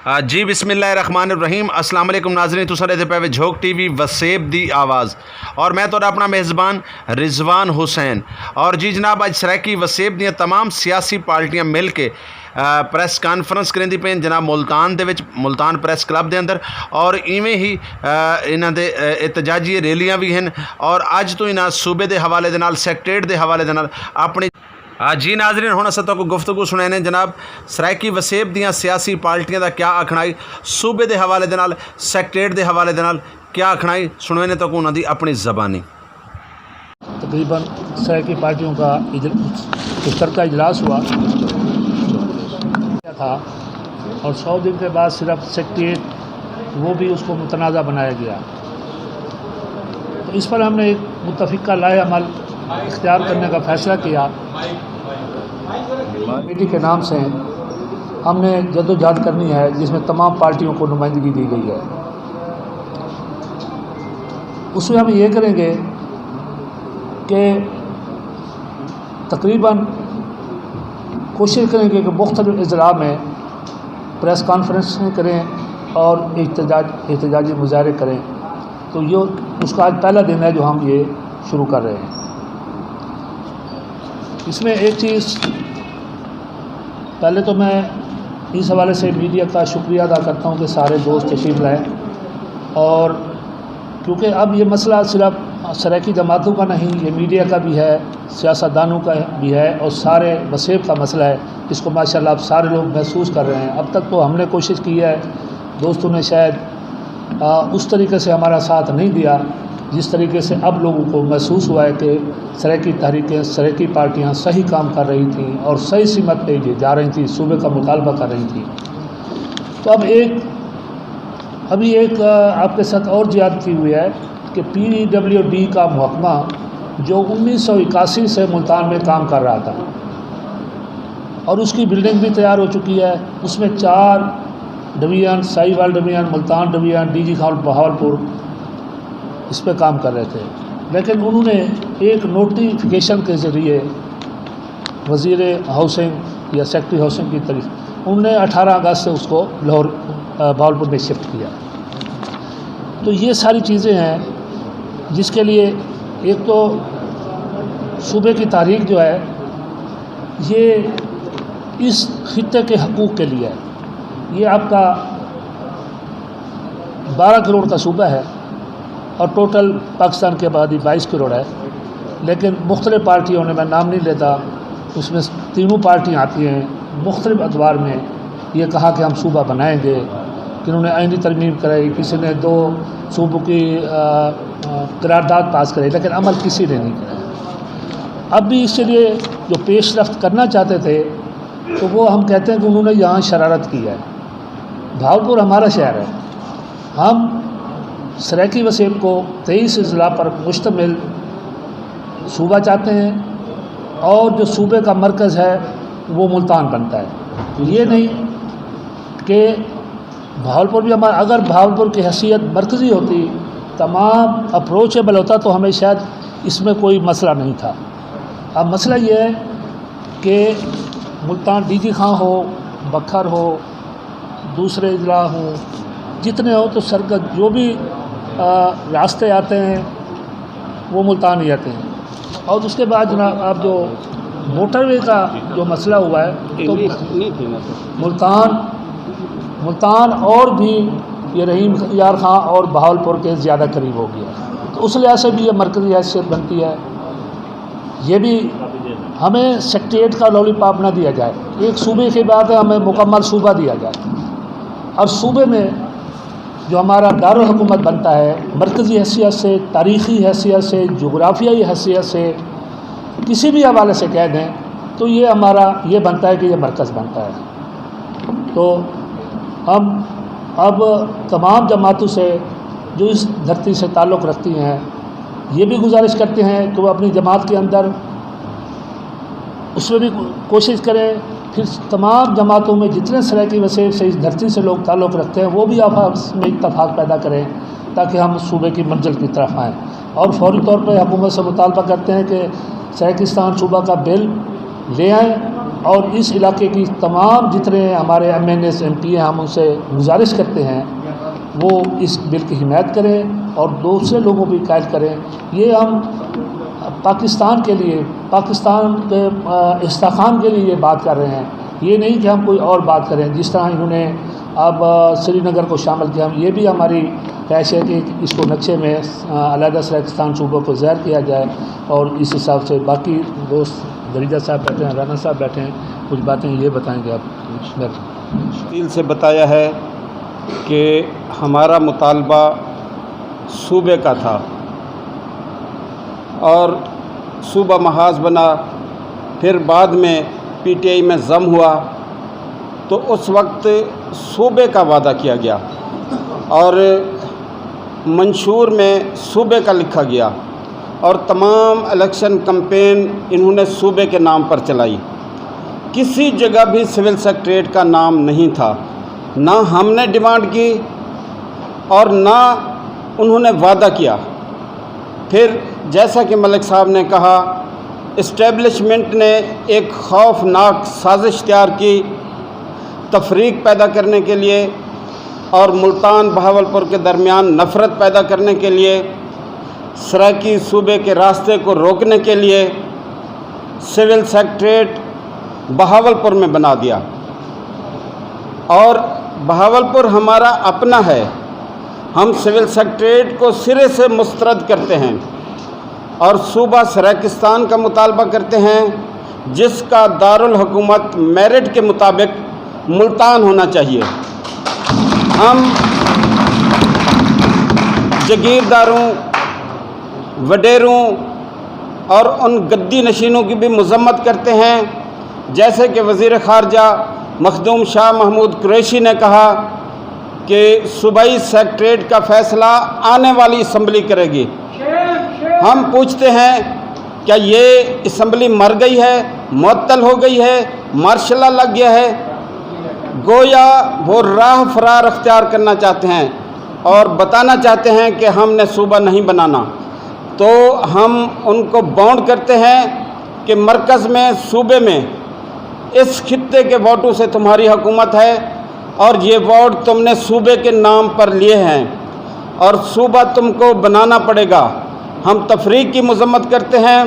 جی بسم اللہ الرحمن الرحیم السلام علیکم ناظرین تو سارے پہ جھوک ٹی وی وسیب دی آواز اور میں تو اپنا میزبان رضوان حسین اور جی جناب اج سرائکی وسیب دیا تمام سیاسی پارٹیاں مل کے پریس کانفرنس کریں پہ جناب ملتان دے وچ ملتان پریس کلب دے اندر اور ایویں ہی انہاں دے احتجاجی ریلیاں بھی ہیں اور اج تو انہاں صوبے دے حوالے دے نال سیکٹریٹ دے حوالے دے نال اپنی جی ناظرین ہوں اصل کو گفتگو سنائے جناب سرائکی وسیب دیاں سیاسی پارٹیاں دا کیا آکھنائی صوبے دے حوالے دے نال سیکٹریٹ دے حوالے دے نال کیا آکھنائی سنوینے تو انہوں دی اپنی زبانی تقریباً سرائکی پارٹیوں کا مشترکہ اجلاس ہوا تھا اور 100 دن کے بعد صرف سیکٹریٹ وہ بھی اس کو متنازع بنایا گیا، تو اس پر ہم نے ایک متفقہ لائحہ عمل اختیار کرنے کا فیصلہ کیا۔ کمیٹی کے نام سے ہم نے جدوجہد کرنی ہے جس میں تمام پارٹیوں کو نمائندگی دی گئی ہے۔ اس میں ہم یہ کریں گے کہ تقریباً کوشش کریں گے کہ مختلف اضلاع میں پریس کانفرنسیں کریں اور احتجاجی مظاہرے کریں، تو یہ اس کا آج پہلا دن ہے جو ہم یہ شروع کر رہے ہیں۔ اس میں ایک چیز پہلے تو میں اس حوالے سے میڈیا کا شکریہ ادا کرتا ہوں کہ سارے دوست تشریف لائے، اور کیونکہ اب یہ مسئلہ صرف سرائکی جماعتوں کا نہیں، یہ میڈیا کا بھی ہے، سیاستدانوں کا بھی ہے اور سارے وسیب کا مسئلہ ہے، جس کو ماشاءاللہ اب سارے لوگ محسوس کر رہے ہیں۔ اب تک تو ہم نے کوشش کی ہے، دوستوں نے شاید اس طریقے سے ہمارا ساتھ نہیں دیا جس طریقے سے اب لوگوں کو محسوس ہوا ہے کہ سرائکی تحریکیں، سرائکی پارٹیاں صحیح کام کر رہی تھیں اور صحیح سمت پہ جا رہی تھیں، صوبے کا مطالبہ کر رہی تھیں۔ تو ابھی ایک آپ کے ساتھ اور زیادتی ہوئی ہے کہ PWD کا محکمہ جو 1981 سے ملتان میں کام کر رہا تھا اور اس کی بلڈنگ بھی تیار ہو چکی ہے، اس میں 4 division, Sahiwal division, Multan division, DG Bahawalpur اس پہ کام کر رہے تھے، لیکن انہوں نے ایک نوٹیفیکیشن کے ذریعے وزیر ہاؤسنگ یا سیکٹری ہاؤسنگ کی طرف انہوں نے 18 اگست سے اس کو لاہور بہاولپور میں شفٹ کیا۔ تو یہ ساری چیزیں ہیں جس کے لیے ایک تو صوبے کی تاریخ جو ہے یہ اس خطے کے حقوق کے لیے ہے۔ یہ آپ کا 12 کروڑ کا صوبہ ہے اور ٹوٹل پاکستان کی آبادی 22 کروڑ ہے، لیکن مختلف پارٹیوں نے، میں نام نہیں لیتا، اس میں تینوں پارٹیاں آتی ہیں، مختلف ادوار میں یہ کہا کہ ہم صوبہ بنائیں گے، کنہوں نے آئینی ترمیم کرائی، کسی نے 2 صوبوں کی قرارداد پاس کرائی، لیکن عمل کسی نے نہیں کرایا۔ اب بھی اس کے لیے جو پیش رفت کرنا چاہتے تھے تو وہ ہم کہتے ہیں کہ انہوں نے یہاں شرارت کی ہے۔ بہاولپور ہمارا شہر ہے، ہم سرائکی وسیب کو 23 اضلاع پر مشتمل صوبہ چاہتے ہیں اور جو صوبے کا مرکز ہے وہ ملتان بنتا ہے۔ یہ نہیں کہ بہاولپور بھی ہمارا، اگر بہاولپور کی حیثیت مرکزی ہوتی، تمام اپروچیبل ہوتا تو ہمیں شاید اس میں کوئی مسئلہ نہیں تھا۔ اب مسئلہ یہ ہے کہ ملتان DG خاں ہو، بکھر ہو، دوسرے اضلاع ہوں، جتنے ہو تو سرکت جو بھی راستے آتے ہیں وہ ملتان ہی آتے ہیں۔ اور اس کے بعد جناب آپ جو موٹر وے کا جو مسئلہ ہوا ہے تو ملتان اور بھی یہ رحیم یار خاں اور بہاولپور کے زیادہ قریب ہو گیا، تو اس لحاظ سے بھی یہ مرکزی حیثیت بنتی ہے۔ یہ بھی ہمیں سیکٹریٹ کا لولی پاپ نہ دیا جائے، ایک صوبے کی بات ہے، ہمیں مکمل صوبہ دیا جائے، اور صوبے میں جو ہمارا دارالحکومت بنتا ہے مرکزی حیثیت سے، تاریخی حیثیت سے، جغرافیائی حیثیت سے، کسی بھی حوالے سے کہہ دیں تو یہ ہمارا یہ بنتا ہے کہ یہ مرکز بنتا ہے۔ تو ہم اب تمام جماعتوں سے جو اس دھرتی سے تعلق رکھتی ہیں یہ بھی گزارش کرتے ہیں کہ وہ اپنی جماعت کے اندر اس میں بھی کوشش کریں، پھر تمام جماعتوں میں جتنے سرائکی وسیب سے اس دھرتی سے لوگ تعلق رکھتے ہیں وہ بھی آپس میں اتفاق پیدا کریں تاکہ ہم صوبے کی منزل کی طرف آئیں، اور فوری طور پہ حکومت سے مطالبہ کرتے ہیں کہ سرائکستان صوبہ کا بل لے آئیں اور اس علاقے کی تمام جتنے ہمارے MNAs MP ہیں ہم ان سے گزارش کرتے ہیں وہ اس بل کی حمایت کریں اور دوسرے لوگوں بھی قائل کریں. یہ ہم پاکستان کے لیے، پاکستان کے استحکام کے لیے یہ بات کر رہے ہیں، یہ نہیں کہ ہم کوئی اور بات کریں. جس طرح انہوں نے اب سری نگر کو شامل کیا، ہم یہ بھی ہماری خواہش ہے کہ اس کو نقشے میں علیحدہ سرائکستان صوبوں کو ظاہر کیا جائے. اور اس حساب سے باقی دوست دریجہ صاحب بیٹھے ہیں، رانا صاحب بیٹھے ہیں، کچھ باتیں یہ بتائیں گے آپ. تفصیل سے بتایا ہے کہ ہمارا مطالبہ صوبے کا تھا اور صوبہ محاذ بنا، پھر بعد میں PTI میں ضم ہوا تو اس وقت صوبے کا وعدہ کیا گیا اور منشور میں صوبے کا لکھا گیا اور تمام الیکشن کمپین انہوں نے صوبے کے نام پر چلائی. کسی جگہ بھی سول سیکریٹریٹ کا نام نہیں تھا، نہ ہم نے ڈیمانڈ کی اور نہ انہوں نے وعدہ کیا. پھر جیسا کہ ملک صاحب نے کہا، اسٹیبلشمنٹ نے ایک خوفناک سازش تیار کی تفریق پیدا کرنے کے لیے اور ملتان بہاولپور کے درمیان نفرت پیدا کرنے کے لیے، سرائکی صوبے کے راستے کو روکنے کے لیے سول سیکریٹریٹ بہاولپور میں بنا دیا. اور بہاولپور ہمارا اپنا ہے، ہم سول سیکریٹریٹ کو سرے سے مسترد کرتے ہیں اور صوبہ سرائکستان کا مطالبہ کرتے ہیں جس کا دارالحکومت میرٹ کے مطابق ملتان ہونا چاہیے. ہم جگیرداروں، وڈیروں اور ان گدی نشینوں کی بھی مذمت کرتے ہیں، جیسے کہ وزیر خارجہ مخدوم شاہ محمود قریشی نے کہا کہ صوبائی سیکریٹریٹ کا فیصلہ آنے والی اسمبلی کرے گی. ہم پوچھتے ہیں کیا یہ اسمبلی مر گئی ہے، معطل ہو گئی ہے، مارشل لا لگ گیا ہے؟ گویا وہ راہ فرار اختیار کرنا چاہتے ہیں اور بتانا چاہتے ہیں کہ ہم نے صوبہ نہیں بنانا. تو ہم ان کو باؤنڈ کرتے ہیں کہ مرکز میں، صوبے میں اس خطے کے ووٹوں سے تمہاری حکومت ہے اور یہ ووٹ تم نے صوبے کے نام پر لیے ہیں اور صوبہ تم کو بنانا پڑے گا. ہم تفریق کی مذمت کرتے ہیں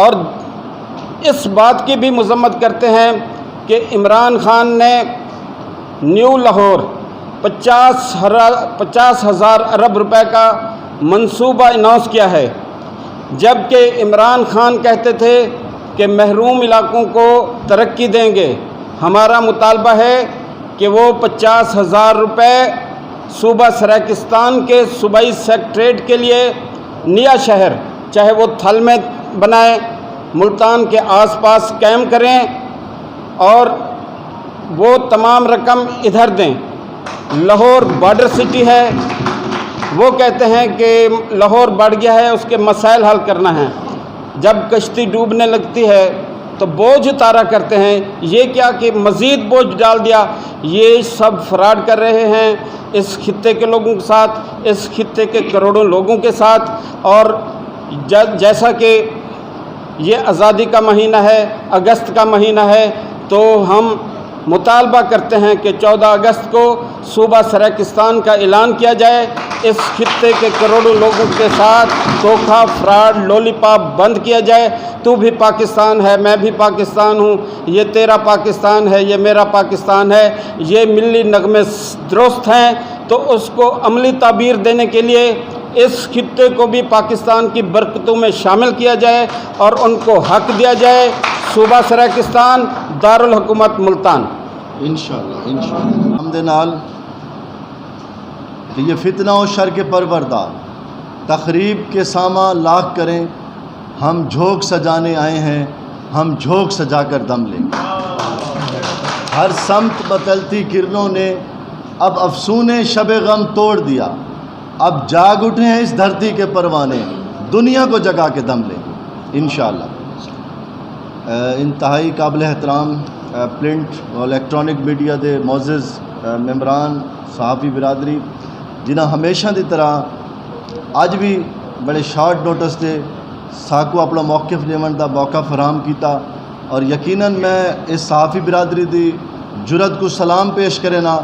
اور اس بات کی بھی مذمت کرتے ہیں کہ عمران خان نے نیو لاہور 50,000 ارب روپے کا منصوبہ اناؤنس کیا ہے، جبکہ عمران خان کہتے تھے کہ محروم علاقوں کو ترقی دیں گے. ہمارا مطالبہ ہے کہ وہ 50,000 روپے صوبہ سرائکستان کے صوبائی سیکریٹریٹ کے لیے نیا شہر، چاہے وہ تھل میں بنائیں، ملتان کے آس پاس قائم کریں اور وہ تمام رقم ادھر دیں. لاہور بارڈر سٹی ہے، وہ کہتے ہیں کہ لاہور بڑھ گیا ہے، اس کے مسائل حل کرنا ہے. جب کشتی ڈوبنے لگتی ہے تو بوجھ اتارا کرتے ہیں. یہ کیا کہ مزید بوجھ ڈال دیا. یہ سب فراڈ کر رہے ہیں اس خطے کے لوگوں کے ساتھ، اس خطے کے کروڑوں لوگوں کے ساتھ. اور جیسا کہ یہ آزادی کا مہینہ ہے، اگست کا مہینہ ہے، تو ہم مطالبہ کرتے ہیں کہ 14 اگست کو صوبہ سرائکستان کا اعلان کیا جائے. اس خطے کے کروڑوں لوگوں کے ساتھ دھوکہ، فراڈ، لولی پاپ بند کیا جائے. تو بھی پاکستان ہے، میں بھی پاکستان ہوں، یہ تیرا پاکستان ہے، یہ میرا پاکستان ہے، یہ ملی نغمے درست ہیں. تو اس کو عملی تعبیر دینے کے لیے اس خطے کو بھی پاکستان کی برکتوں میں شامل کیا جائے اور ان کو حق دیا جائے. صوبہ سرائکستان، دارالحکومت ملتان. انشاءاللہ حمد نال کہ یہ فتنہ و شر کے پروردگار تخریب کے ساما لاکھ کریں. ہم جھوک سجانے آئے ہیں، ہم جھوک سجا کر دم لیں گے. ہر سمت بدلتی کرنوں نے اب افسون شب غم توڑ دیا. اب جاگ اٹھے ہیں اس دھرتی کے پروانے، دنیا کو جگا کے دم لیں گے انشاءاللہ. انتہائی قابل احترام پرنٹ اور الیکٹرانک میڈیا دے معزز ممبران، صحافی برادری جنہاں ہمیشہ دی طرح اج بھی بڑے شارٹ نوٹس تے ساکو اپنا موقف لیون دا موقع فراہم کیتا. اور یقیناً میں اس صحافی برادری دی جرت کو سلام پیش کرے نا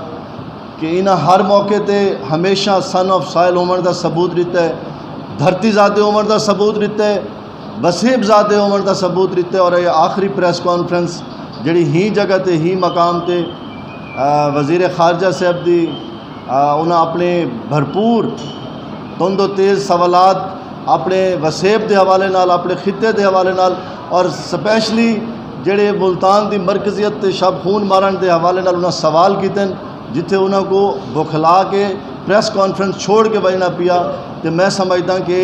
کہ انہاں ہر موقع تے ہمیشہ سن آف سائل عمر دا ثبوت رہتا ہے، دھرتی ذات عمر دا ثبوت رہتا ہے، وسیب ذات عمر دا ثبوت رہتا ہے. اور یہ آخری پریس کانفرنس جڑی ہی جگہ تے ہی مقام تے وزیر خارجہ صاحب دی انہاں اپنے بھرپور تند و تیز سوالات اپنے وسیب دے حوالے نال، اپنے خطے دے حوالے نال، اور سپیشلی جڑے ملتان دی مرکزیت تے شب خون مارن دے حوالے نال انہاں سوال کیتے جتھے انہاں کو بکھلا کے پریس کانفرنس چھوڑ کے بجنا پیا. تو میں سمجھتا کہ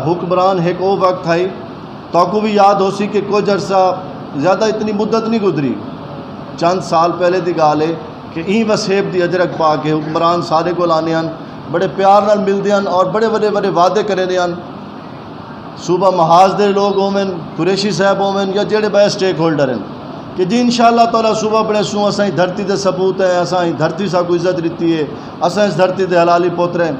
حکمران ایک وہ وقت آئی تو کو بھی یاد ہو سی کہ کچھ عرصہ زیادہ اتنی مدت نہیں گزری، چند سال پہلے دی گال ہے کہ این وسیب دی اجرک پا کے حکمران سارے کو لانے ہیں، بڑے پیار نال ملتے ہیں اور بڑے بڑے بڑے وعدے کرے ہیں. صوبہ محاذ دے لوگ ہومن، قریشی صاحب ہومن یا جڑے بڑے سٹیک ہولڈر ہیں کہ جی انشاءاللہ تعالیٰ صوبہ بڑے سوں اساں دھرتی دے سپوت ہیں، اساں دھرتی سا کو عزت رہتی ہے، اساں اس دھرتی دے حلالی پوتر ہیں،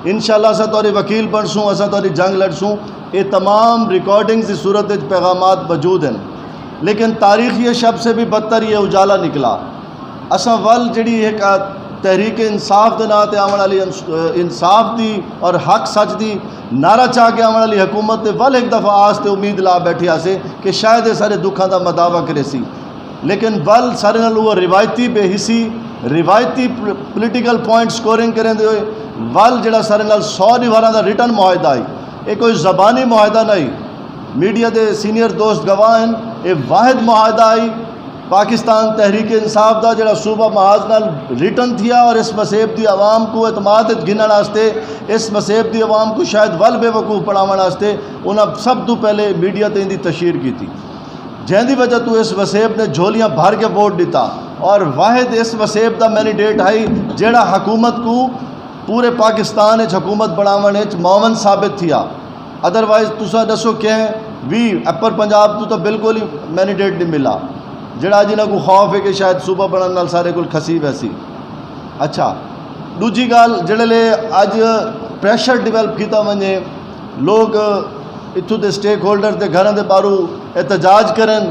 انشاءاللہ اساں توری وکیل بن سوں، اساں توری جنگ لڑ سوں. یہ تمام ریکارڈنگز کی صورت پیغامات موجود ہیں. لیکن تاریخ یہ شب سے بھی بدتر یہ اجالا نکلا. اساں ول جڑی ایک تحریک انصاف دے نام تے آمن والی انصاف دی اور حق سچ دی نعرہ چاہ کے آمن والی حکومت تے ول ایک دفعہ آس تے امید لا بیٹھی آسے کہ شاید یہ سارے دکھاں دا مداوع کرے سی. لیکن ول سارے نال وہ روایتی بے حسی روایتی پولیٹیکل پوائنٹ سکورنگ کریں دے ہوئے ول جڑا سارے نال 100 دیواراں دا ریٹن معاہدہ آئی. یہ کوئی زبانی معاہدہ نہیں، میڈیا دے سینئر دوست گواہ ہیں، یہ واحد معاہدہ آئی پاکستان تحریک انصاف دا جڑا صوبہ محاذ نال ریٹن تھیا. اور اس مسیب دی عوام کو اعتماد گنن واسطے، اس مسیب دی عوام کو شاید ول بے وقوف بناون واسطے انہاں سب تو پہلے میڈیا تے ان دی تشہیر کی تھی، جن دی وجہ تو اس وسیب نے جھولیاں بھر کے ووٹ دیتا. اور واحد اس وسیب دا مینڈیٹ آئی جڑا حکومت کو پورے پاکستان حکومت بناون معاون ثابت تھیا. ادروائز تساں دسو کہ بھی اپر پنجاب تو بالکل ہی مینڈیٹ نہیں ملا، جڑا جنہاں کو خوف ہے کہ شاید صوبہ بنن نال سارے کول کھسی ویسی. اچھا دوجی گال جڑے لے اج پریشر ڈیولپ کیتا ونجے لوگ اتھوں دے سٹیک ہولڈر دے گھراں دے بارو احتجاج کرن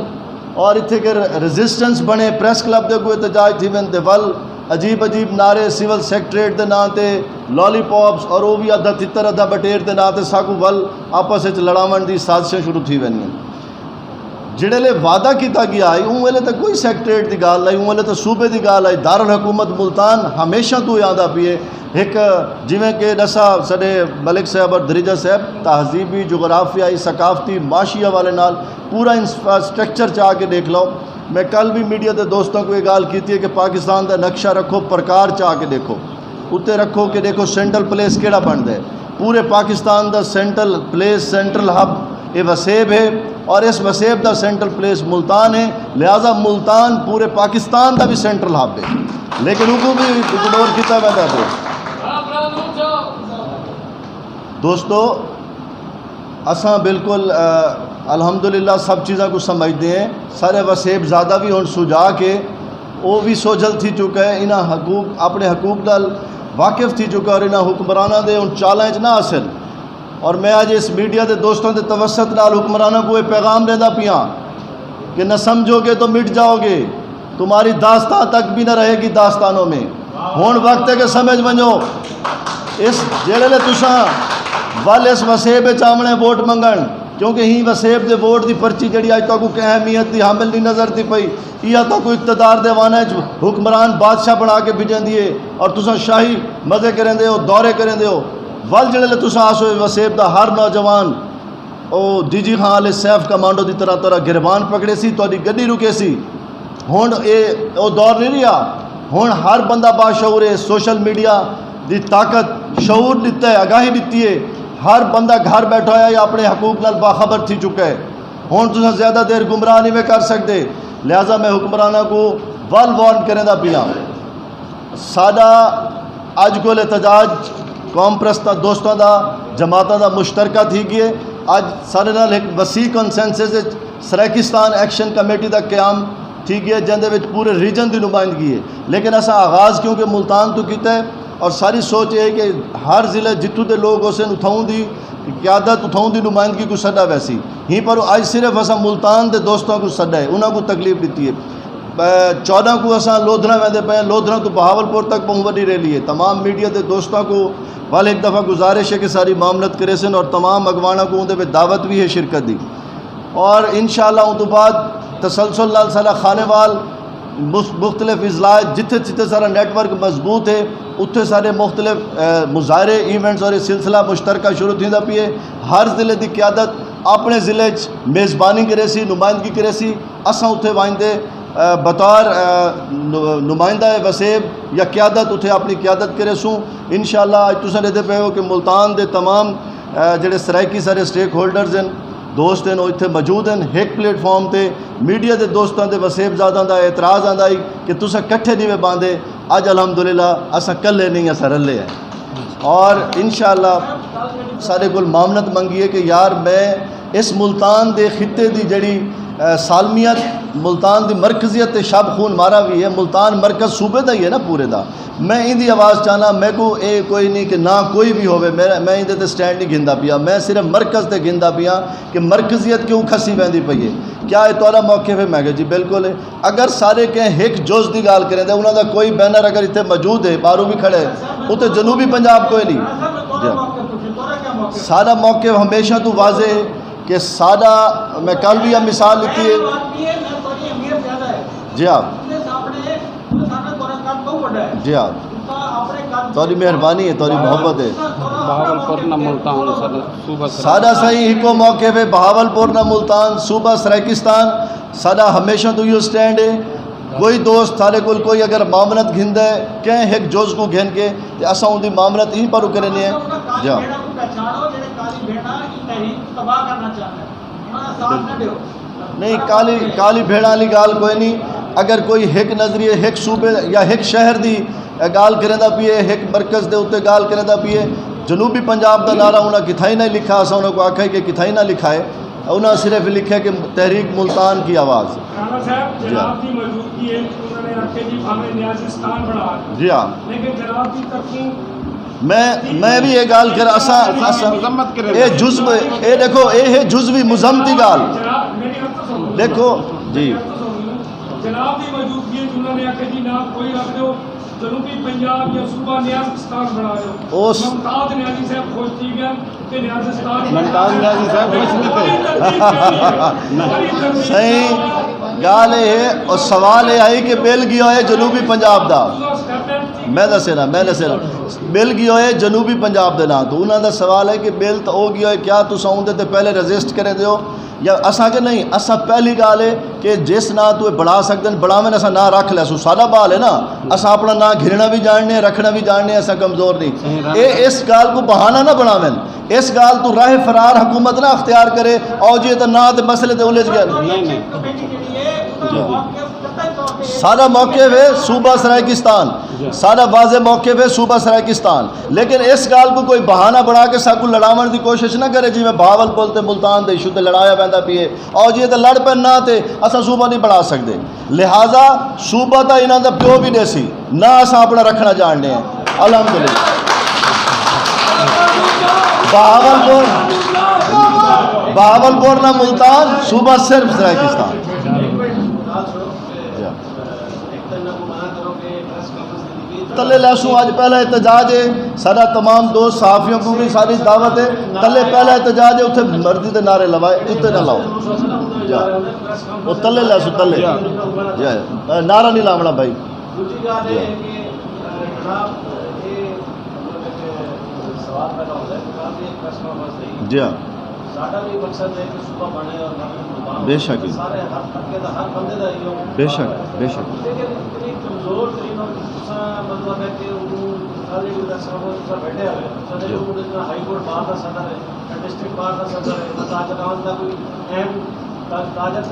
اور اتھے کے ریزسٹنس بنے، پریس کلب دے کو احتجاج تھی ون تے ول عجیب عجیب نعرے سول سیکٹریٹ دے نام تے لالی پاپس اور وہ بھی ادھا تتر ادھا بٹیر دے نام تے ساکو ول آپس وچ لڑاون دی سازشیں شروع تھی ونیاں. جڑے لے وعدہ کیتا گیا ہے اون ویلے تے کوئی سیکٹریٹ دی گال نہیں، اون ویلے تے صوبے دی گال ہے. دارالحکومت ملتان ہمیشہ تو یاد پیے ایک جویں کہ دسا سڈے ملک صاحب اور دریجہ صاحب تہذیبی جغرافیائی ثقافتی معاشی حوالے نال پورا انفراسٹرکچر چاہ کے دیکھ لو. میں کل بھی میڈیا دے دوستوں کو یہ گال کیتی ہے کہ پاکستان دا نقشہ رکھو، پرکار چاہ کے دیکھو، اتنے رکھو کہ دیکھو سینٹرل پلیس کیڑا بن ہے. پورے Pakistan the central place central hub یہ وسیب ہے اور اس وسیب دا سینٹرل پلیس ملتان ہے. لہذا ملتان پورے پاکستان دا بھی سینٹرل ہب ہے، لیکن ان کو بھی اگنور کیتا ویسا دو. دوستو اساں بالکل الحمدللہ سب چیزاں کو سمجھتے ہیں. سارے وسیب زیادہ بھی ہن سجا کے وہ بھی سوجل تھی چکا ہے، انہاں حقوق اپنے حقوق نال واقف تھی چکا اور انہاں حکمرانہ دے ان چالیں نہ حاصل. اور میں آج اس میڈیا دے دوستوں دے توسط نال حکمرانوں کو یہ پیغام دینا پیاں کہ نہ سمجھو گے تو مٹ جاؤ گے، تمہاری داستان تک بھی نہ رہے گی داستانوں میں. ہون وقت ہے کہ سمجھ ونجو اس جڑے لے تساں ول اس وسیب چامنے ووٹ منگن، کیونکہ ہی وسیب دے ووٹ دی پرچی جڑی اج تک کوئی اہمیت دی حامل نہیں نظر دی پئی، یا تو کوئی اقتدار دے وانا حکمران بادشاہ بنا کے بھیجن دیے اور تساں شاہی مزے کریں دے ہو، دورے کریں دے ہو. ول جڑے لے تساں آسو وسیب دا ہر نوجوان او ڈی جی خان علیہ سیف کمانڈو دی طرح طرح گربان پکڑے سی، تہاڈی گڈی رکے سی. ہن او دور نہیں رہا، ہن ہر بندہ باشعور ہے. سوشل میڈیا دی طاقت شعور دیتا ہے، آگاہی دیتی ہے. ہر بندہ گھر بیٹھا ہے یا اپنے حقوق نال باخبر تھی چکا ہے. ہن تساں زیادہ دیر گمراہ نہیں میں کر سکتے. لہذا میں حکمرانہ کو ول وارن کرنے دا پینا سادہ اج کو احتجاج قوم پرستہ دوستوں دا جماعتوں دا مشترکہ تھی گئے. اج سارے نال ایک وسیع کنسنسس سریکستان ایکشن کمیٹی دا قیام تھی گیا جن دے وچ پورے ریجن دی نمائندگی ہے. لیکن اساں آغاز کیونکہ ملتان تو کیتا ہے اور ساری سوچ یہ ہے کہ ہر ضلع جتوں دے لوگ اسے اتھاؤں دی قیادت اتھاؤں دی نمائندگی کو سڈا ویسی ہی پر آج صرف اسا ملتان دے دوستوں کو سڈا ہے انہوں کو تکلیف دیتی ہے 14 کو اسا لودھنا ویندے پہ لودھنا تو بہاولپور تک پہنچ ریلی ہے تمام میڈیا دے دوستوں کو والے ایک دفعہ گزارش ہے کہ ساری معاملت کرے سن اور تمام اگوانا کو اندر پہ دعوت بھی ہے شرکت دی اور انشاءاللہ ان تو بعد تسلسل لال سالہ خانے وال مختلف اضلاع جتھے جتھے سارا نیٹ ورک مضبوط ہے اتھے سارے مختلف مظاہرے ایونٹس اور یہ سلسلہ مشترکہ شروع تھیندا پیے ہر ضلع دی قیادت اپنے ضلع میزبانی کرے سی نمائندگی کرے سی اساں اتھے وائندے بطور نمائندہ وسیب یا قیادت اتھے اپنی قیادت کرے سوں انشاءاللہ اج تساں دے پے ہو کہ ملتان دے تمام جڑے سرائکی سارے سٹیک ہولڈرز ہیں دوست ہیں وہ اتنے موجود ہیں ایک پلیٹ فارم تے میڈیا دے دوستوں دے وسیب زادہ دا اعتراض آندا ہے کہ تساں کٹھے نہیں باندھے اج الحمدللہ اساں کلے نہیں اساں رلے ہیں اور انشاءاللہ سارے کول معاملت منگی ہے کہ یار میں اس ملتان دے خطے دی جڑی سالمیت ملتان دی مرکزیت تے شب خون مارا بھی ہے ملتان مرکز صوبے دا ہی ہے نا پورے دا میں ان دی آواز چاہنا میں کو اے کوئی نہیں کہ نہ کوئی بھی ہوئے میں ان دے تے سٹینڈ نہیں گھندا پیا میں صرف مرکز تے گھندا پیا کہ مرکزیت کیوں کھسی ویندی پئی ہے کیا یہ تورا موقف ہے میں کہ جی بالکل ہے اگر سارے کہیں ایک جز دی گال کریں دے انہاں دا کوئی بینر اگر اتنے موجود ہے بارو بھی کھڑے وہ تو جنوبی پنجاب کوئی نہیں سارا موقف ہمیشہ تو واضح ہے کہ سادہ میں کل بھی یہ مثال لیتی ہے جی آپ جی آپ توری مہربانی ہے توری محبت ہے بہاولپور نہ ملتان صوبہ سادہ صحیح ہکو موقع پہ بہاولپور نہ ملتان صوبہ سرائکستان سادہ ہمیشہ تو یہ سٹینڈ ہے کوئی دوست تھارے کول کوئی اگر معاملت گھند ہے کہیں ایک جوز کو گھن کے اساں ان دی معاملت ہی پر کرنے ہیں جا نہیں کالی بھیڑا والی گال کوئی نہیں اگر کوئی ایک نظریے ایک صوبے یا ایک شہر دی گال کرندا پیے ایک مرکز دے اتنے گال کرندا پیے جنوبی پنجاب دا نعرہ انہاں کتھائی نہ لکھا اساں انہاں کو آکھا ہے کہ کتھائی نہ لکھا ہے انہاں صرف لکھا کہ تحریک ملتان کی آواز جی ہاں میں بھی یہ گال کر اے جزو اے دیکھو اے ہے جزوی مذمتی گال دیکھو جی جناب کی موجودگی انہوں نے آخر جی نہ کوئی رکھ دو جنوبی پنجاب یا صوبہ نیازستان بنا رہے ہو ممتاز نیازی صاحب خوش تھی گیا کہ نیازستان ممتاز نیازی صاحب خوش نہیں صحیح گال ہے اور سوال یہ آئی کہ بل گیا ہے جنوبی پنجاب دا میں دسنا بل گیا ہے جنوبی پنجاب دے نا تو انہوں دا سوال ہے کہ بل تو ہو گیا ہے کیا تو ساؤں دے پہلے رجسٹ کرے دیو یا اساں کہ نہیں اساں پہلی گال ہے کہ جس نا تو بڑھا سکتے ہیں بڑھا میں اساں نہ رکھ لے سو سادہ بال ہے نا اساں اپنا نہ گھرنا بھی جاننے رکھنا بھی جاننے اساں کمزور نہیں اے اس گال کو بہانہ نہ بناویں اس گال تو راہ فرار حکومت نہ اختیار کرے اور جی تو نہ تے مسئلے تے الجھ گئے سارا موقف ہے صوبہ سرائکستان سارا واضح موقف ہے صوبہ سرائکستان لیکن اس گال کو کوئی بہانہ بنا کے سا کو لڑاون دی کوشش نہ کرے جی میں بہاولپور تے ملتان دے ایشو تے لڑایا پیندا پیے اور جی تے لڑ پہ نہ تے اساں صوبہ نہیں بنا سکتے لہٰذا صوبہ تا انہاں دا پیو بھی دیسی نہ اساں اپنا رکھنا جاننے ہیں الحمدللہ بہاولپور نہ ملتان صوبہ صرف سرائکستان تلے لہسوں آج پہلا احتجاج ہے سارا تمام دوست صحافیوں کو بھی ساری دعوت ہے تلے پہلا احتجاج ہے اتنے مرضی دے نعرے لوائے اتنے نہ لاؤ جا وہ تلے لہسوں تلے جا نعرہ نہیں لاونا بھائی جی ہاں بے شک بے شک بے شک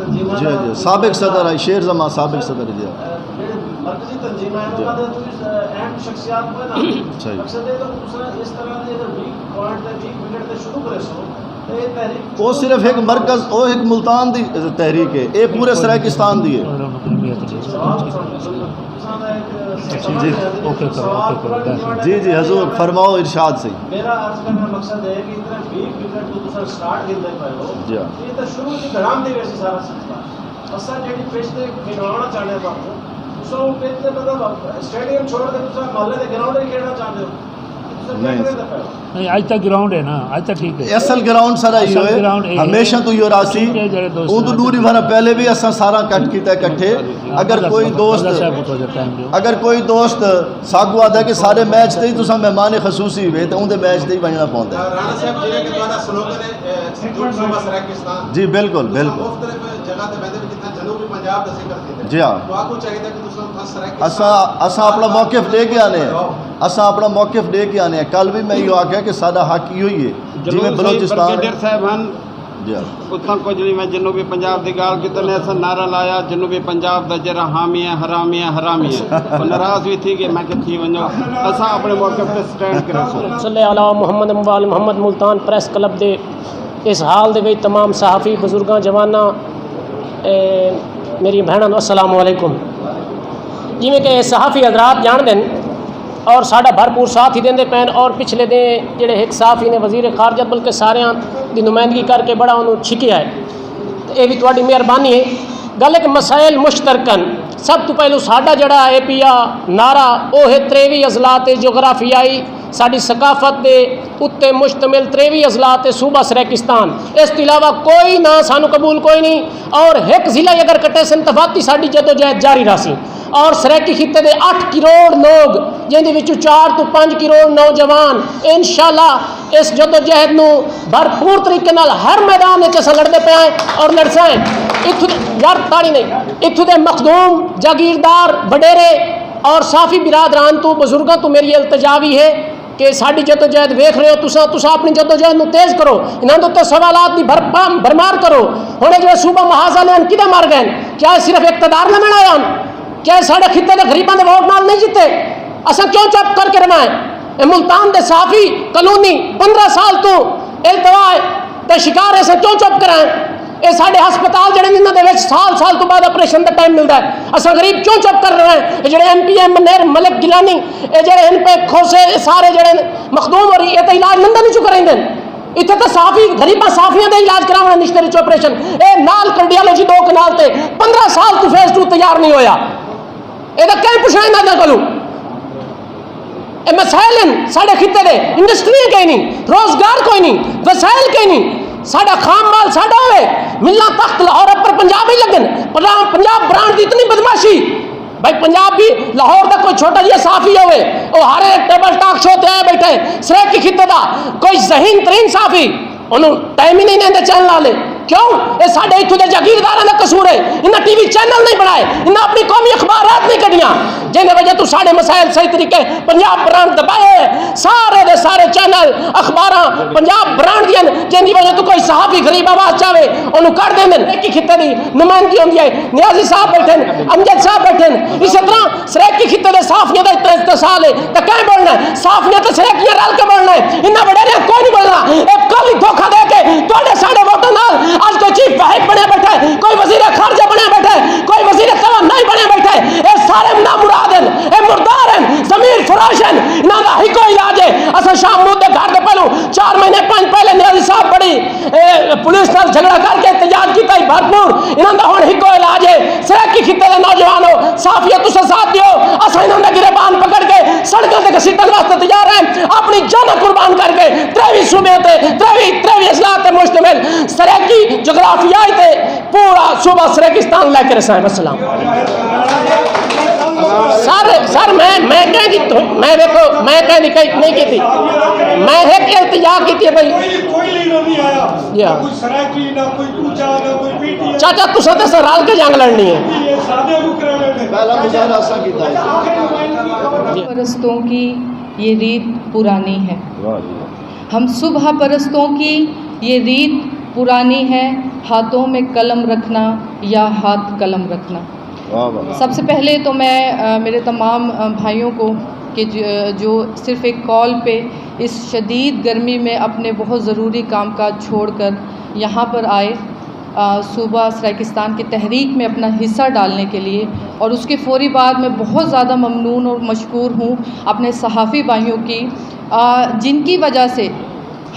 جی جی سابق صدر ہے شیر زمان سابق صدر جی مرکزی تنظیم ہے انہوں نے اہم شخصیات کو نا مقصد ہے تو دوسرا اس طرح دے ویک پوائنٹ تے ویک منٹ تے شروع کرے سو وہ صرف ایک مرکز وہ ایک ملتان دی تحریک ہے یہ پورے سرائکستان دی ہے جی اوکے کرو جی جی حضور فرماؤ ارشاد سے میرا عرض کرنے کا مقصد ہے کہ اتنا 20 وکٹ تو دوسرا سٹارٹ کھیلنے پائے ہو جی یہ تو شروع کی گرام دی ویسی سارا سلسلہ اصل جیڑی پچ تے کھیلوانا چاہتے ہیں آپ دوسرا وہ پچ تے مطلب اسٹیڈیم چھوڑ کے دوسرا محلے کے گراؤنڈ میں کھیلنا چاہتے ہو نہیں آج تک گراؤنڈ ہے نا آج تک ٹھیک ہے اصل گراؤنڈ سارا ہی ہوئے ہمیشہ تو یہ راسی وہ تو دوری بھرا پہلے بھی اساں سارا کٹ کیتا ہے کٹھے اگر کوئی دوست ساگو آدھا کہ سارے میچ تے ہی تساں مہمان خصوصی ہوئے تو اندے میچ تے ہی بننا پوندا ہے رانا صاحب جی کہ تہاڈا سلوگن ہے صوبہ سرائیکستان جی بالکل بالکل مختلف جگہ تے بندے جتنا جنوبی پنجاب دا ذکر کیتا جی ہاں تو آپ کو چاہیے کہ تساں سرائیکستان اساں اپنا موقف لے کے آنے ہیں اساں اپنا موقف لے کے آنے ہیں کل بھی میں یہ آکھیا کہ سادہ حق ہی ہوئی ہے جی میں بلوچستان صاحب جی اتاں کچھ نہیں میں جنوبی پنجاب دی گال کی نے ایسا نعرہ لایا جنوبی پنجاب دا جرا حامی ہے حرامی ہے حرامی ہے وہ ناراض بھی تھی کہ میں کہ تھی ونجو اساں اپنے موقف تے سٹینڈ کرو صلی علی محمد وال محمد ملتان پریس کلب دے اس حال دے وچ تمام صحافی بزرگاں جواناں میری بہناں نو السلام علیکم جویں کہ صحافی حضرات جان دین اور ساڈا بھرپور ساتھ ہی دیندے پین اور پچھلے دن جڑے ایک صحافی نے وزیر خارجہ بلکہ ساریاں دی نمائندگی کر کے بڑا انہوں چھکیا ہے یہ بھی تہاڈی مہربانی ہے گل ایک مسائل مشترکن سب تو پہلو ساڈا جڑا اے پی آ نعرہ وہ ہے 23 اضلاع جغرافیائی ساری ثقافت دے اتنے مشتمل 23 اضلاع صوبہ سرائیکستان اس کے علاوہ کوئی نہ سانو قبول کوئی نہیں اور ایک ضلع اگر کٹے سنتفاتی ساری جدوجہد جاری رہسی اور سرائیکی خطے دے 8 کروڑ لوگ جن دے 4 تو 5 کروڑ نوجوان انشاءاللہ اس جدوجہد نو بھرپور طریقے نال ہر میدان وچ اساں لڑدے پے ہیں اور لڑساں اتھوں یار تاڑی نہیں اتھوں دے مخدوم جاگیردار وڈیرے اور صافی برادران تو بزرگاں تو میری التجا بھی ہے کہ ساری جدوجہد ویکھ رہے ہو تساں اپنی جدوجہد نو تیز کرو انہاں دے سوالات دی بھرمار کرو ہن جو صوبہ محاذہ نے کدے مار گئے کیا صرف اقتدار نہ بنایا کیا سارے خطے دے غریباں دے ووٹ نال نہیں جیتے اساں کیوں چپ کر کے رہنا ہے ملتان دے صحافی کلونی 15 سال تو التوا تے شکار ہے اساں کیوں چپ کرائیں یہ سارے ہسپتال جڑے انہاں دے وچ سال تو بعد آپریشن دا ٹائم ملتا ہے اساں غریب کیوں چپ کر رہے ہیں یہ جڑے ایم پی ایم منیر ملک گیلانی یہ جڑے ان پہ کھوسے سارے جڑے مخدوم ہو رہی یہ تو علاج لندن نہیں کریں دین اتنے تو صافی غریباں صافیاں دے علاج کراونا نشتے رچ آپریشن اے نال کارڈیالوجی 2 کنال تے 15 سال تو فیز 2 تیار نہیں ہویا یہ تو کہیں پوچھنا نہ دے کلو اے مسائل ہیں سارے خطے دے انڈسٹری کوئی نہیں روزگار کوئی نہیں وسائل کوئی نہیں ساڈا خام مال ساڈا ہوئے ملنا تخت لاہور پر پنجاب ہی لگن پنجاب برانڈ دی اتنی بدماشی بھائی پنجاب بھی لاہور دا کوئی چھوٹا جہا صحافی ہوئے وہ ہر ایک ٹیبل ٹاک شو تے آئے بیٹھے سرائیکی خطے دا کوئی ذہین ترین صحافی انہوں ٹائم ہی نہیں دے چینل والے کیوں یہ سارے اتوں کے جاگیردار کا قصور ہے انہیں ٹی وی چینل نہیں بنائے انہیں اپنی قومی اخبارات نہیں کٹیاں جن وجہ تو سارے مسائل صحیح طریقے پنجاب برانڈ دبائے سارے دے سارے چینل اخبار پنجاب برانڈ دیا جن کی وجہ تو کوئی صحافی غریب آواز چاہے انہوں کر دیں ایک خطے کی نمائندگی ہوتی ہے نیازی صاحب بیٹھے امجد صاحب بیٹھے اسی طرح سرائیکی خطے کے صحافیوں کا اتنا استحصال ہے تو کہیں بولنا ہے صحافیاں تو سرائیکیاں رل کے بولنا ہے انہیں وڈیرے کوئی نہیں بولنا ایک کل ہی دھوکھا دے کے تھوڑے سارے ووٹوں نال آج کوئی چیف واحد بنے بیٹھا ہے کوئی وزیر خارجہ بنے بیٹھا ہے کوئی وزیر توانائی بنے بیٹھا ہے یہ سارے نامراد ہیں یہ مردار ہیں ضمیر فراش ہیں نہ دا ہی کوئی علاج ہے اسا شام مود دے گھر دے پہلو 4 مہینے 5 پہلے نیازی صاحب بڑی پولیس نال جھگڑا کر کے احتجاج کیتا ہے بھرپور انہاں دا ہن ہی کوئی علاج ہے سرائیکی خطے دے نوجوانو صحافیوں تساں ساتھ دیو اسا انہاں دے گربان پکڑ کے سڑکاں تے گھسیٹن واسطے تیار ہیں اپنی جان قربان کر کے 23 صوبے تے 23 اضلاع تے مشتمل سرائیکی جغرافیائی تے پورا صوبہ سرائیکستان لے کے رسائیں السلام سر میں کہیں دی میں دیکھو میں کہیں دی نہیں کی تھی میں ایک التجا کی تھی بھائی کوئی لیڈر نہیں آیا کوئی سرائیکی نہ کوئی کوچا نہ کوئی پی ٹی چاچا تو ساتھ سے رال کے جنگ لڑنی ہے یہ سادے مکرے میں پہلا مظاہرہ ایسا کیتا ہے پرستوں کی یہ ریت پرانی ہے ہم صبح پرستوں کی یہ ریت پرانی ہے ہاتھوں میں قلم رکھنا یا ہاتھ قلم رکھنا سب سے پہلے تو میں میرے تمام بھائیوں کو کہ جو صرف ایک کال پہ اس شدید گرمی میں اپنے بہت ضروری کام کاج چھوڑ کر یہاں پر آئے صوبہ سرائیکستان کی تحریک میں اپنا حصہ ڈالنے کے لیے اور اس کے فوری بعد میں بہت زیادہ ممنون اور مشکور ہوں اپنے صحافی بھائیوں کی، جن کی وجہ سے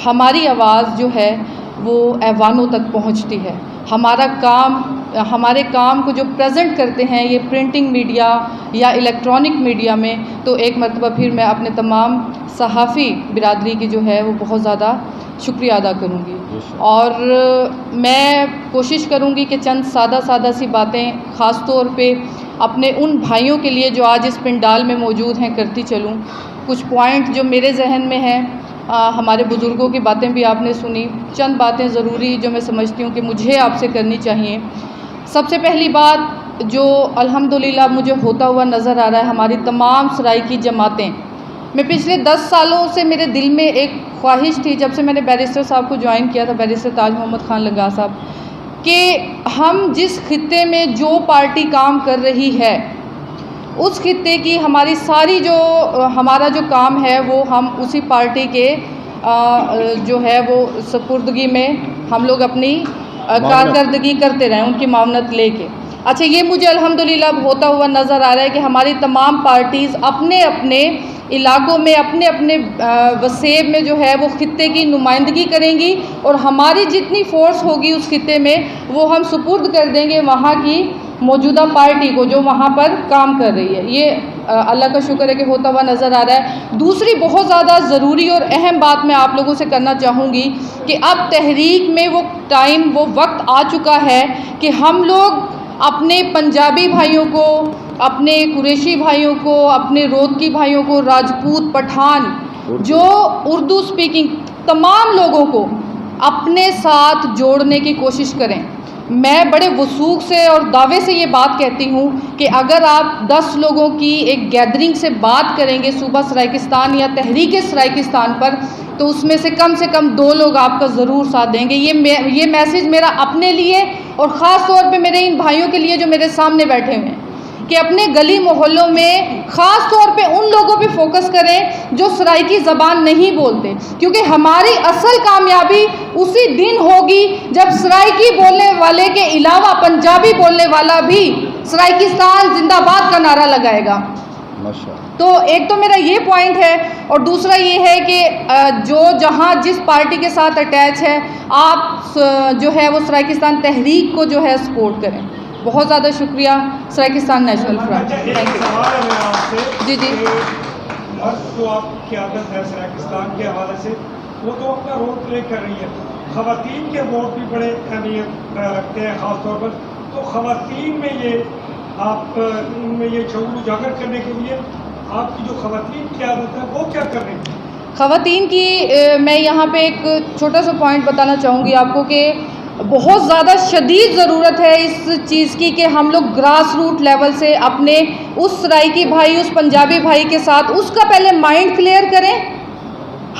ہماری آواز جو ہے وہ ایوانوں تک پہنچتی ہے۔ ہمارے کام کو جو پریزنٹ کرتے ہیں یہ پرنٹنگ میڈیا یا الیکٹرانک میڈیا میں، تو ایک مرتبہ پھر میں اپنے تمام صحافی برادری کی جو ہے وہ بہت زیادہ شکریہ ادا کروں گی، اور میں کوشش کروں گی کہ چند سادہ سی باتیں خاص طور پہ اپنے ان بھائیوں کے لیے جو آج اس پنڈال میں موجود ہیں کرتی چلوں۔ کچھ پوائنٹ جو میرے ذہن میں ہیں، ہمارے بزرگوں کی باتیں بھی آپ نے سنی، چند باتیں ضروری جو میں سمجھتی ہوں کہ مجھے آپ سے کرنی چاہیے۔ سب سے پہلی بات جو الحمدللہ مجھے ہوتا ہوا نظر آ رہا ہے، ہماری تمام سرائیکی جماعتیں، میں پچھلے 10 سالوں سے میرے دل میں ایک خواہش تھی، جب سے میں نے بیرسٹر صاحب کو جوائن کیا تھا، بیرسٹر تاج محمد خان لنگاہ صاحب، کہ ہم جس خطے میں جو پارٹی کام کر رہی ہے اس خطے کی ہماری ساری ہمارا جو کام ہے وہ ہم اسی پارٹی کے جو ہے وہ سپردگی میں ہم لوگ اپنی کارکردگی کرتے رہیں، ان کی معاونت لے کے۔ اچھا، یہ مجھے الحمدللہ اب ہوتا ہوا نظر آ رہا ہے کہ ہماری تمام پارٹیز اپنے اپنے علاقوں میں اپنے اپنے وسیب میں جو ہے وہ خطے کی نمائندگی کریں گی، اور ہماری جتنی فورس ہوگی اس خطے میں وہ ہم سپرد کر دیں گے وہاں کی موجودہ پارٹی کو جو وہاں پر کام کر رہی ہے۔ یہ اللہ کا شکر ہے کہ ہوتا ہوا نظر آ رہا ہے۔ دوسری بہت زیادہ ضروری اور اہم بات میں آپ لوگوں سے کرنا چاہوں گی کہ اب تحریک میں وہ وقت آ چکا ہے کہ ہم لوگ اپنے پنجابی بھائیوں کو، اپنے قریشی بھائیوں کو، اپنے رودکی بھائیوں کو، راجپوت، پٹھان، جو اردو سپیکنگ تمام لوگوں کو اپنے ساتھ جوڑنے کی کوشش کریں۔ میں بڑے وثوق سے اور دعوے سے یہ بات کہتی ہوں کہ اگر آپ 10 لوگوں کی ایک گیدرنگ سے بات کریں گے صوبہ سرائیکستان یا تحریک سرائیکستان پر، تو اس میں سے کم 2 لوگ آپ کا ضرور ساتھ دیں گے۔ یہ میسیج میرا اپنے لیے اور خاص طور پہ میرے ان بھائیوں کے لیے جو میرے سامنے بیٹھے ہوئے ہیں، کہ اپنے گلی محلوں میں خاص طور پہ ان لوگوں پہ فوکس کریں جو سرائیکی زبان نہیں بولتے، کیونکہ ہماری اصل کامیابی اسی دن ہوگی جب سرائیکی بولنے والے کے علاوہ پنجابی بولنے والا بھی سرائیکستان زندہ باد کا نعرہ لگائے گا۔ تو ایک تو میرا یہ پوائنٹ ہے، اور دوسرا یہ ہے کہ جہاں جس پارٹی کے ساتھ اٹیچ ہے، آپ جو ہے وہ سرائیکستان تحریک کو جو ہے سپورٹ کریں۔ بہت زیادہ شکریہ۔ Saraikistan national front. جی جو آپ کی عادت ہے سرائیکستان کے حوالے سے، وہ تو اپنا رول پلے کر رہی ہے۔ خواتین کے ووٹ بھی بڑے اہمیت رکھتے ہیں خاص طور پر، تو خواتین میں یہ شعور اجاگر کرنے کے لیے آپ کی جو خواتین کی عادت ہے وہ کیا کر رہی ہیں؟ خواتین کی میں یہاں پہ ایک چھوٹا سا پوائنٹ بتانا چاہوں گی آپ کو کہ بہت زیادہ شدید ضرورت ہے اس چیز کی کہ ہم لوگ گراس روٹ لیول سے اپنے اس سرائیکی بھائی، اس پنجابی بھائی کے ساتھ اس کا پہلے مائنڈ کلیئر کریں۔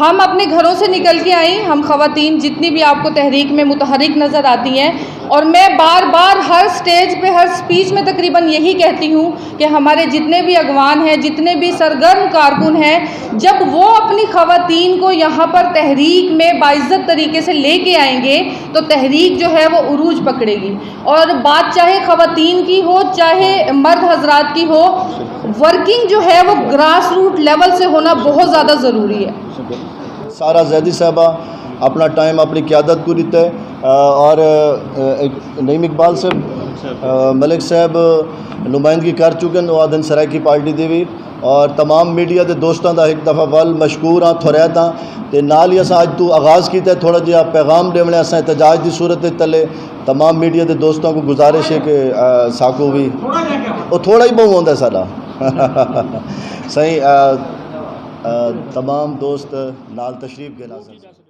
ہم اپنے گھروں سے نکل کے آئیں، ہم خواتین جتنی بھی آپ کو تحریک میں متحرک نظر آتی ہیں، اور میں بار بار ہر سٹیج پہ ہر سپیچ میں تقریباً یہی کہتی ہوں کہ ہمارے جتنے بھی اغوان ہیں، جتنے بھی سرگرم کارکن ہیں، جب وہ اپنی خواتین کو یہاں پر تحریک میں باعزت طریقے سے لے کے آئیں گے تو تحریک جو ہے وہ عروج پکڑے گی۔ اور بات چاہے خواتین کی ہو چاہے مرد حضرات کی ہو، ورکنگ جو ہے وہ گراس روٹ لیول سے ہونا بہت زیادہ ضروری ہے۔ سارا زیدی صاحبہ اپنا ٹائم اپنی قیادت کو دیتا ہے، اور نعیم اقبال صاحب ملک صاحب نمائندگی کر چکے ہیں آدن سرائیکی پارٹی دی بھی، اور تمام میڈیا دے دوستاں دا ایک دفعہ ول مشکور ہاں تھوڑا تھا تے نال ہی اساں اج تو آغاز کیتا ہے تھوڑا جہا پیغام دیونے اساں احتجاج دی صورت تلے تمام میڈیا دے دوستوں کو گزارش ہے کہ ساکو بھی وہ تھوڑا ہی بہت ہوندا ہے سارا صحیح تمام دوست نال تشریف گے ناظرین۔